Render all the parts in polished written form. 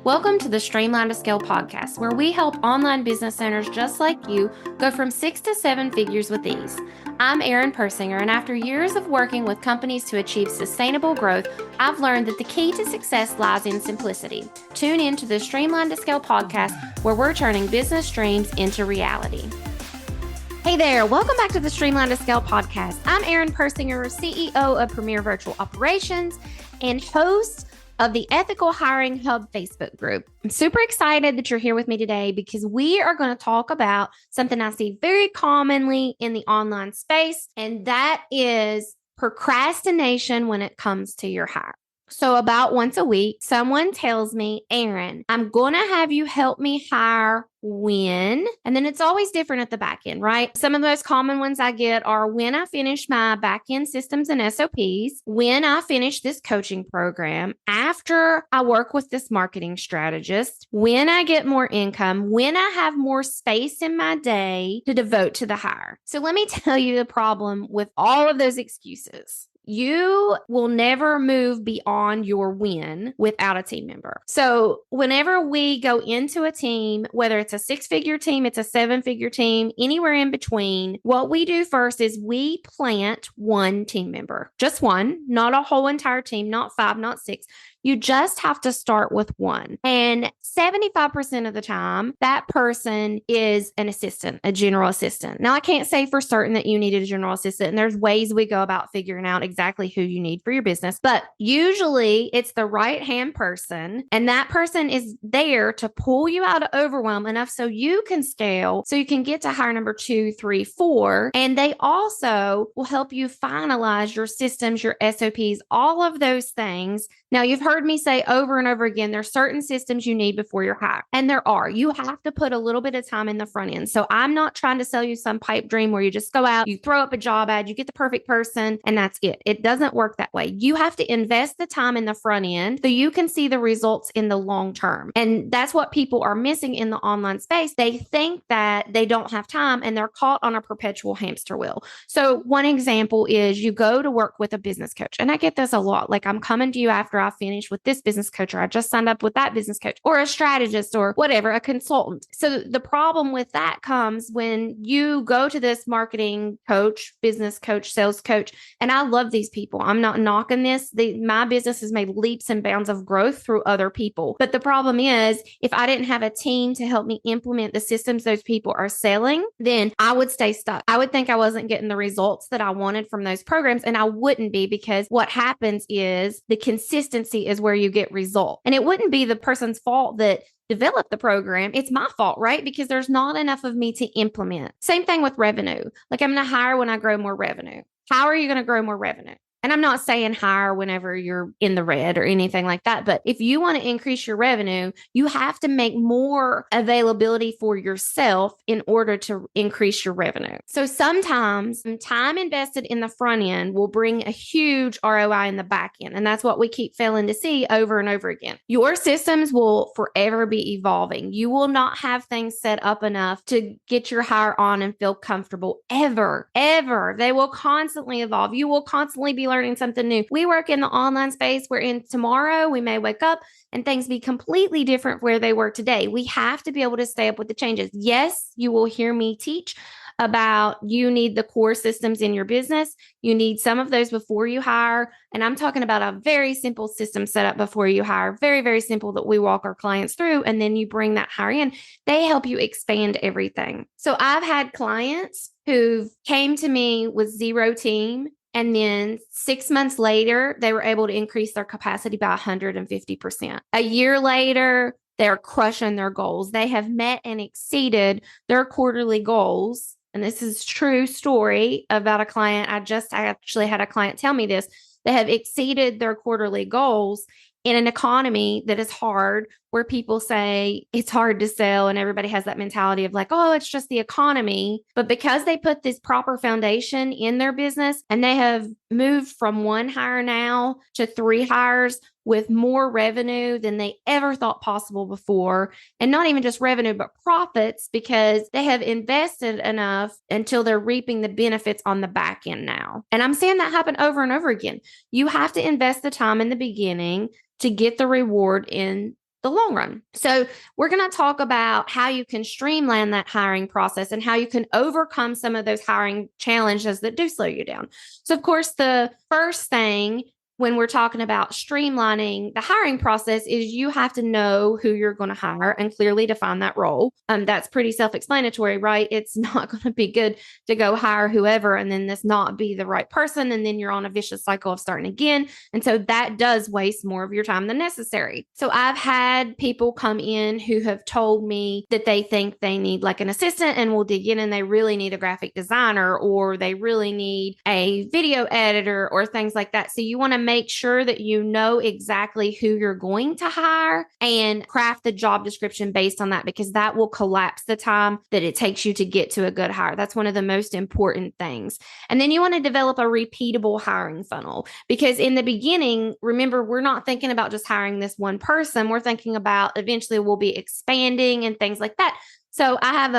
Welcome to the Streamline to Scale podcast, where we help online business owners just like you go from 6 to 7 figures with ease. I'm Erin Persinger, and after years of working with companies to achieve sustainable growth, I've learned that the key to success lies in simplicity. Tune in to the Streamline to Scale podcast, where we're turning business dreams into reality. Hey there, welcome back to the Streamline to Scale podcast. I'm Erin Persinger, CEO of Premier Virtual Operations and host of the Ethical Hiring Hub Facebook group. I'm super excited that you're here with me today because we are going to talk about something I see very commonly in the online space, and that is procrastination when it comes to your hire. So about once a week, someone tells me, Erin, I'm going to have you help me hire when, and then it's always different at the back end, right? Some of the most common ones I get are when I finish my back end systems and SOPs, when I finish this coaching program, after I work with this marketing strategist, when I get more income, when I have more space in my day to devote to the hire. So let me tell you the problem with all of those excuses. You will never move beyond your win without a team member. So whenever we go into a team, whether it's a 6-figure team, it's a 7-figure team, anywhere in between, what we do first is we plant one team member, just one, not a whole entire team, not 5, not 6. You just have to start with one. And 75% of the time, that person is an assistant, a general assistant. Now, I can't say for certain that you need a general assistant, and there's ways we go about figuring out exactly who you need for your business. But usually it's the right-hand person, and that person is there to pull you out of overwhelm enough so you can scale, so you can get to hire number 2, 3, 4. And they also will help you finalize your systems, your SOPs, all of those things. Now, you've heard me say over and over again, there's certain systems you need before you're hired. And there are. You have to put a little bit of time in the front end. So I'm not trying to sell you some pipe dream where you just go out, you throw up a job ad, you get the perfect person, and that's it. It doesn't work that way. You have to invest the time in the front end so you can see the results in the long term. And that's what people are missing in the online space. They think that they don't have time and they're caught on a perpetual hamster wheel. So one example is you go to work with a business coach. And I get this a lot. Like, I'm coming to you after I finish with this business coach, or I just signed up with that business coach, or a strategist, or whatever, a consultant. So the problem with that comes when you go to this marketing coach, business coach, sales coach, and I love these people. I'm not knocking this. My business has made leaps and bounds of growth through other people. But the problem is, if I didn't have a team to help me implement the systems those people are selling, then I would stay stuck. I would think I wasn't getting the results that I wanted from those programs, and I wouldn't be, because what happens is the consistency is where you get results. And it wouldn't be the person's fault that developed the program. It's my fault, right? Because there's not enough of me to implement. Same thing with revenue. Like, I'm going to hire when I grow more revenue. How are you going to grow more revenue? And I'm not saying hire whenever you're in the red or anything like that. But if you want to increase your revenue, you have to make more availability for yourself in order to increase your revenue. So sometimes time invested in the front end will bring a huge ROI in the back end. And that's what we keep failing to see over and over again. Your systems will forever be evolving. You will not have things set up enough to get your hire on and feel comfortable ever. They will constantly evolve. You will constantly be learning something new. We work in the online space wherein tomorrow we may wake up and things be completely different where they were today. We have to be able to stay up with the changes. Yes, you will hear me teach about you need the core systems in your business. You need some of those before you hire. And I'm talking about a very simple system set up before you hire. Very, very simple that we walk our clients through. And then you bring that hire in. They help you expand everything. So I've had clients who came to me with 0 team. And then 6 months later, they were able to increase their capacity by 150%. A year later, they're crushing their goals. They have met and exceeded their quarterly goals. And this is true story about a client. I actually had a client tell me this. They have exceeded their quarterly goals in an economy that is hard, where people say it's hard to sell, and everybody has that mentality of like, oh, it's just the economy. But because they put this proper foundation in their business, and they have moved from 1 hire now to 3 hires with more revenue than they ever thought possible before. And not even just revenue, but profits, because they have invested enough until they're reaping the benefits on the back end now. And I'm seeing that happen over and over again. You have to invest the time in the beginning to get the reward in the long run. So we're going to talk about how you can streamline that hiring process and how you can overcome some of those hiring challenges that do slow you down. So, of course, the first thing when we're talking about streamlining the hiring process is you have to know who you're going to hire and clearly define that role. That's pretty self-explanatory, right? It's not going to be good to go hire whoever and then this not be the right person. And then you're on a vicious cycle of starting again. And so that does waste more of your time than necessary. So I've had people come in who have told me that they think they need like an assistant and we'll dig in and they really need a graphic designer or they really need a video editor or things like that. So you want to make sure that you know exactly who you're going to hire and craft the job description based on that, because that will collapse the time that it takes you to get to a good hire. That's one of the most important things. And then you want to develop a repeatable hiring funnel, because in the beginning, remember, we're not thinking about just hiring this one person. We're thinking about eventually we'll be expanding and things like that. So I have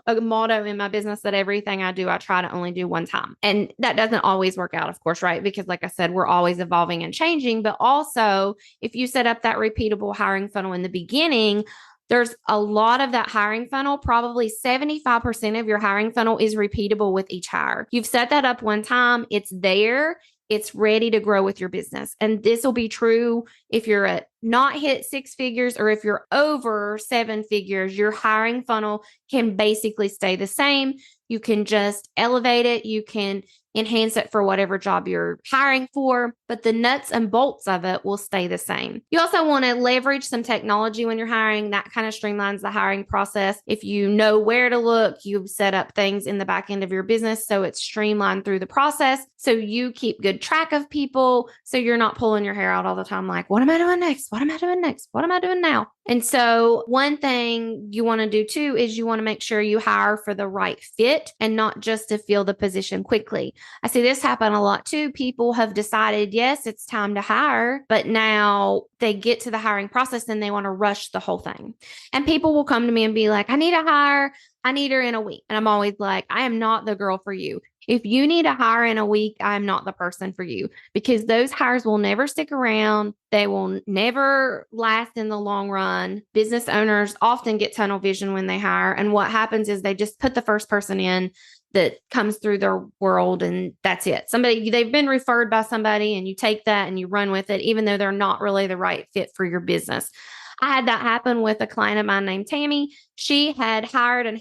a motto in my business that everything I do, I try to only do one time. And that doesn't always work out, of course, right? Because like I said, we're always evolving and changing. But also, if you set up that repeatable hiring funnel in the beginning, there's a lot of that hiring funnel, probably 75% of your hiring funnel is repeatable with each hire. You've set that up one time, it's there. It's ready to grow with your business. And this will be true if you're at not hit six figures or if you're over seven figures. Your hiring funnel can basically stay the same. You can just elevate it. You can enhance it for whatever job you're hiring for, but the nuts and bolts of it will stay the same. You also want to leverage some technology when you're hiring. That kind of streamlines the hiring process. If you know where to look, you've set up things in the back end of your business so it's streamlined through the process. So you keep good track of people. So you're not pulling your hair out all the time like, what am I doing next? What am I doing next? What am I doing now? And so one thing you want to do too is you want to make sure you hire for the right fit and not just to fill the position quickly. I see this happen a lot too. People have decided, yes, it's time to hire, but now they get to the hiring process and they want to rush the whole thing. And people will come to me and be like, I need a hire. I need her in a week. And I'm always like, I am not the girl for you. If you need a hire in a week, I'm not the person for you, because those hires will never stick around. They will never last in the long run. Business owners often get tunnel vision when they hire. And what happens is they just put the first person in that comes through their world and that's it. They've been referred by somebody and you take that and you run with it, even though they're not really the right fit for your business. I had that happen with a client of mine named Tammy. She had hired and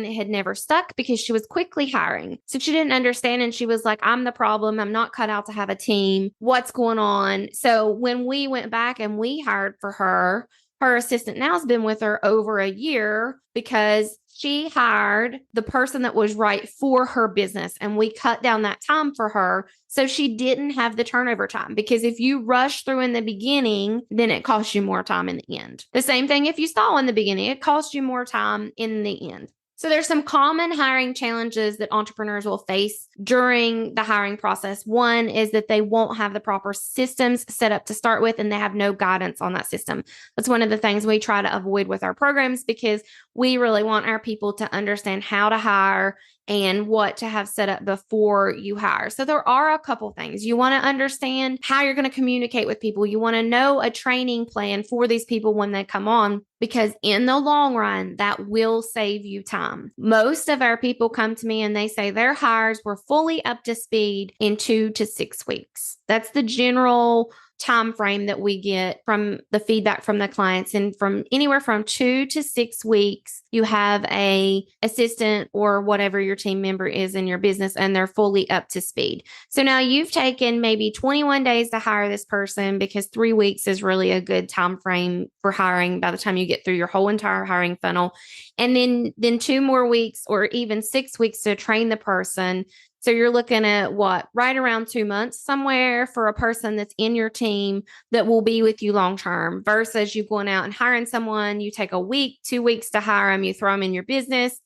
it had never stuck because she was quickly hiring. So she didn't understand. And she was like, I'm the problem. I'm not cut out to have a team. What's going on? So when we went back and we hired for her, her assistant now has been with her over a year because she hired the person that was right for her business. And we cut down that time for her. So she didn't have the turnover time, because if you rush through in the beginning, then it costs you more time in the end. The same thing if you stall in the beginning, it costs you more time in the end. So there's some common hiring challenges that entrepreneurs will face during the hiring process. One is that they won't have the proper systems set up to start with, and they have no guidance on that system. That's one of the things we try to avoid with our programs, because we really want our people to understand how to hire and what to have set up before you hire. So there are a couple things. You want to understand how you're going to communicate with people. You want to know a training plan for these people when they come on, because in the long run, that will save you time. Most of our people come to me and they say their hires were fully up to speed in 2 to 6 weeks. That's the general time frame that we get from the feedback from the clients. And from anywhere from 2 to 6 weeks, you have a assistant or whatever your team member is in your business, and they're fully up to speed. So now you've taken maybe 21 days to hire this person, because 3 weeks is really a good time frame for hiring by the time you get through your whole entire hiring funnel. And then 2 more weeks or even 6 weeks to train the person. So you're looking at right around 2 months somewhere for a person that's in your team that will be with you long term, versus you going out and hiring someone. You take a week, 2 weeks to hire them, you throw them in your business.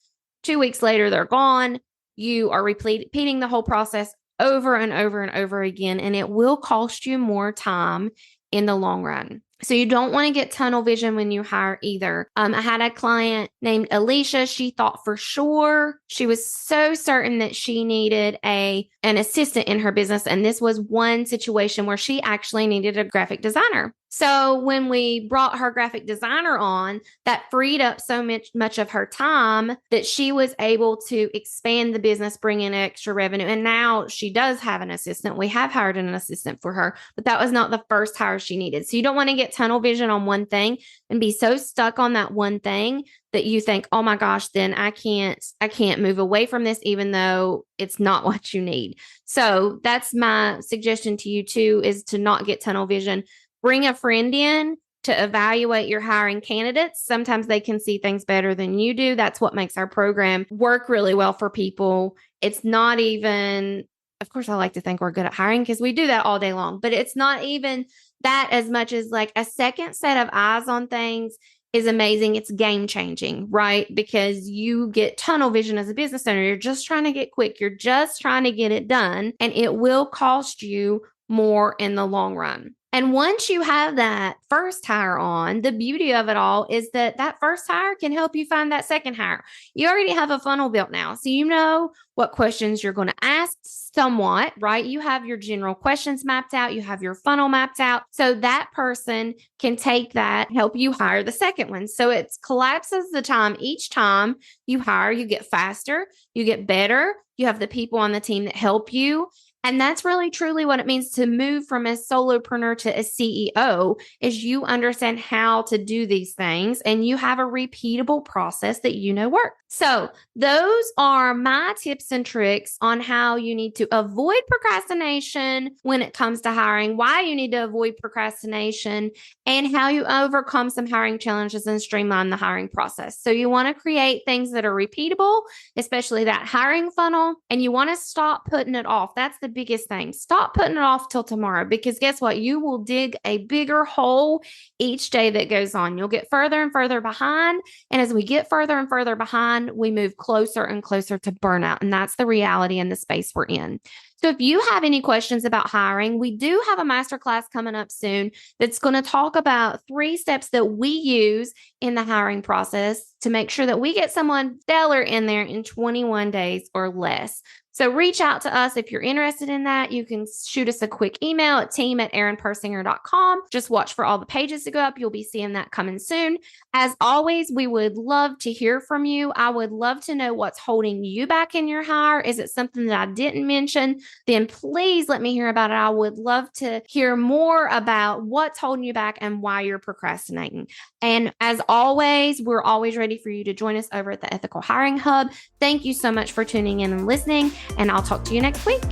2 weeks later, they're gone. You are repeating the whole process over and over and over again, and it will cost you more time in the long run. So you don't want to get tunnel vision when you hire either. I had a client named Alicia. She thought for sure, she was so certain that she needed an assistant in her business. And this was one situation where she actually needed a graphic designer. So when we brought her graphic designer on, that freed up so much of her time that she was able to expand the business, bring in extra revenue. And now she does have an assistant. We have hired an assistant for her, but that was not the first hire she needed. So you don't want to get tunnel vision on one thing and be so stuck on that one thing that you think, oh my gosh, then I can't move away from this, even though it's not what you need. So that's my suggestion to you too, is to not get tunnel vision. Bring a friend in to evaluate your hiring candidates. Sometimes they can see things better than you do. That's what makes our program work really well for people. It's not even, of course, I like to think we're good at hiring because we do that all day long, but it's not even that as much as like a second set of eyes on things is amazing. It's game changing, right? Because you get tunnel vision as a business owner. You're just trying to get quick. You're just trying to get it done, and it will cost you more in the long run. And once you have that first hire on, the beauty of it all is that that first hire can help you find that second hire. You already have a funnel built now. So you know what questions you're going to ask somewhat, right? You have your general questions mapped out. You have your funnel mapped out. So that person can take that, help you hire the second one. So it collapses the time. Each time you hire, you get faster, you get better. You have the people on the team that help you. And that's really truly what it means to move from a solopreneur to a CEO, is you understand how to do these things and you have a repeatable process that you know works. So those are my tips and tricks on how you need to avoid procrastination when it comes to hiring, why you need to avoid procrastination, and how you overcome some hiring challenges and streamline the hiring process. So you want to create things that are repeatable, especially that hiring funnel, and you want to stop putting it off. That's the biggest thing. Stop putting it off till tomorrow, because guess what? You will dig a bigger hole each day that goes on. You'll get further and further behind. And as we get further and further behind, we move closer and closer to burnout. And that's the reality in the space we're in. So if you have any questions about hiring, we do have a masterclass coming up soon that's going to talk about 3 steps that we use in the hiring process to make sure that we get someone stellar in there in 21 days or less. So reach out to us if you're interested in that. You can shoot us a quick email at team@erinpersinger.com. Just watch for all the pages to go up. You'll be seeing that coming soon. As always, we would love to hear from you. I would love to know what's holding you back in your hire. Is it something that I didn't mention? Then please let me hear about it. I would love to hear more about what's holding you back and why you're procrastinating. And as always, we're always ready for you to join us over at the Ethical Hiring Hub. Thank you so much for tuning in and listening, and I'll talk to you next week.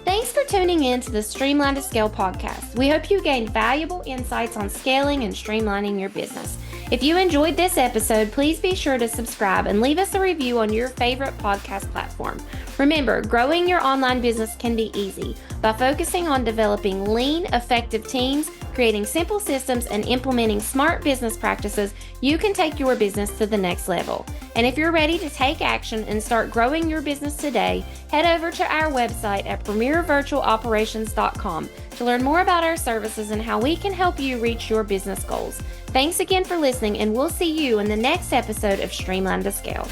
Thanks for tuning in to the Streamline to Scale podcast. We hope you gained valuable insights on scaling and streamlining your business. If you enjoyed this episode, please be sure to subscribe and leave us a review on your favorite podcast platform. Remember, growing your online business can be easy. By focusing on developing lean, effective teams, creating simple systems, and implementing smart business practices, you can take your business to the next level. And if you're ready to take action and start growing your business today, head over to our website at premiervirtualoperations.com to learn more about our services and how we can help you reach your business goals. Thanks again for listening, and we'll see you in the next episode of Streamline to Scale.